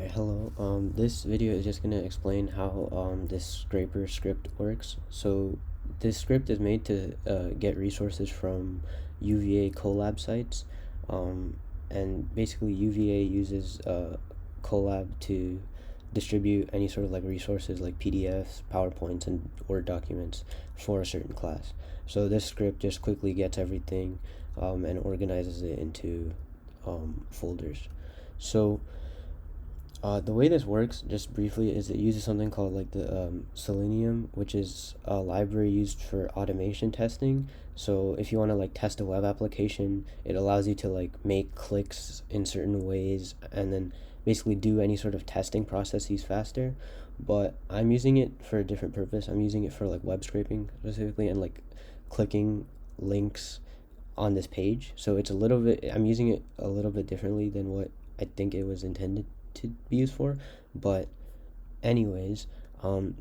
Alright, hello. This video is just going to explain how this scraper script works. So this script is made to get resources from UVA Collab sites, and basically UVA uses Collab to distribute any sort of like resources like PDFs, PowerPoints, and Word documents for a certain class. So this script just quickly gets everything and organizes it into folders. So the way this works, just briefly, is it uses something called like the Selenium, which is a library used for automation testing. So if you want to like test a web application, it allows you to like make clicks in certain ways and then basically do any sort of testing processes faster. But I'm using it for a different purpose. I'm using it for like web scraping specifically and like clicking links on this page. So it's a little bit, I'm using it a little bit differently than what I think it was intended to be used for. But anyways,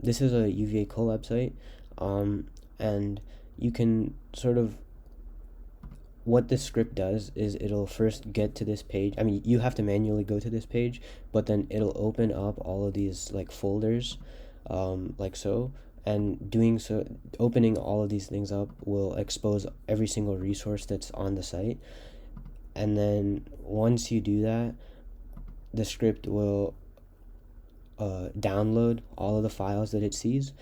this is a UVA Collab site, and you can sort of, what this script does is it'll first get to this page. I mean, you have to manually go to this page, but then it'll open up all of these like folders, like so. And doing so, opening all of these things up will expose every single resource that's on the site. And then once you do that, the script will download all of the files that it sees.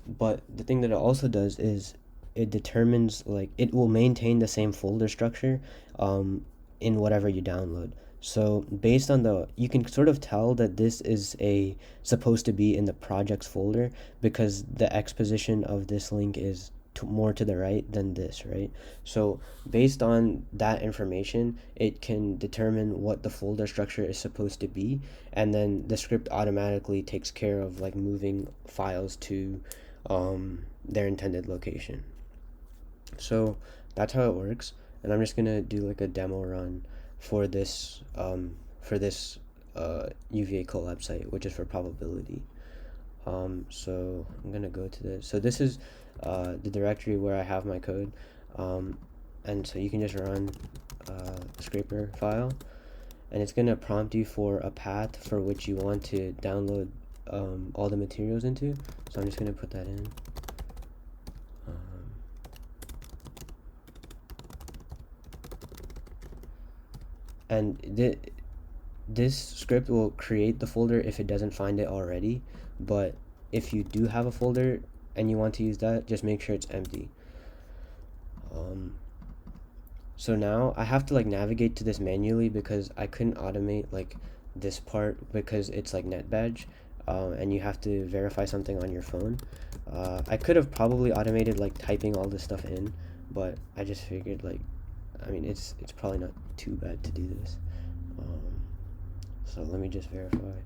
But the thing that it also does is it determines, like, it will maintain the same folder structure in whatever you download. So based on you can sort of tell that this is supposed to be in the projects folder because the exposition of this link is more to the right than this, right? So based on that information, it can determine what the folder structure is supposed to be, and then the script automatically takes care of like moving files to their intended location. So that's how it works, and I'm just gonna do like a demo run for this UVA Collab site, which is for probability. So I'm gonna go to this. So this is the directory where I have my code, and so you can just run a scraper file, and it's gonna prompt you for a path for which you want to download all the materials into. So I'm just gonna put that in. And this script will create the folder if it doesn't find it already, but if you do have a folder and you want to use that, just make sure it's empty. So now I have to like navigate to this manually because I couldn't automate like this part because it's like net badge, and you have to verify something on your phone. I could have probably automated like typing all this stuff in, but I just figured like, I mean, it's probably not too bad to do this. So let me just verify.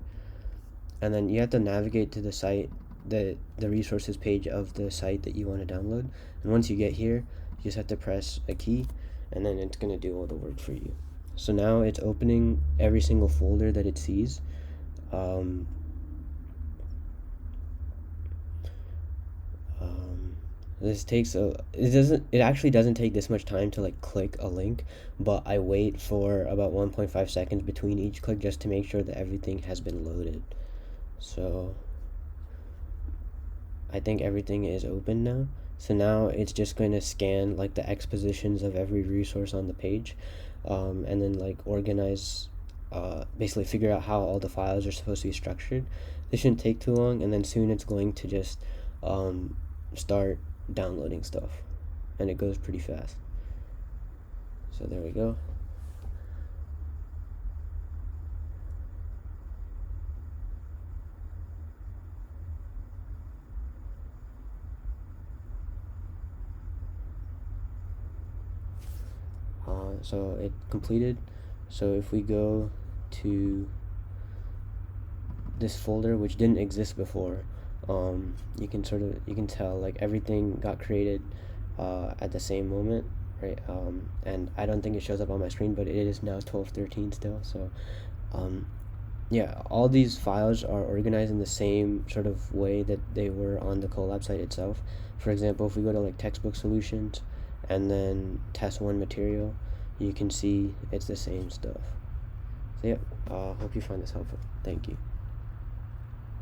And then you have to navigate to the site, the resources page of the site that you want to download. And once you get here, you just have to press a key, and then it's going to do all the work for you. So now it's opening every single folder that it sees. This takes it actually doesn't take this much time to like click a link, but I wait for about 1.5 seconds between each click just to make sure that everything has been loaded. So I think everything is open now. So now it's just going to scan like the expositions of every resource on the page, and then like organize, basically figure out how all the files are supposed to be structured. This shouldn't take too long, and then soon it's going to just start downloading stuff, and it goes pretty fast. So there we go. So it completed. So if we go to this folder, which didn't exist before, you can tell like everything got created at the same moment, right? And I don't think it shows up on my screen, but it is now 12:13 still. So yeah, all these files are organized in the same sort of way that they were on the Collab site itself. For example, if we go to like textbook solutions and then test one material, you can see it's the same stuff. So yeah, hope you find this helpful. Thank you.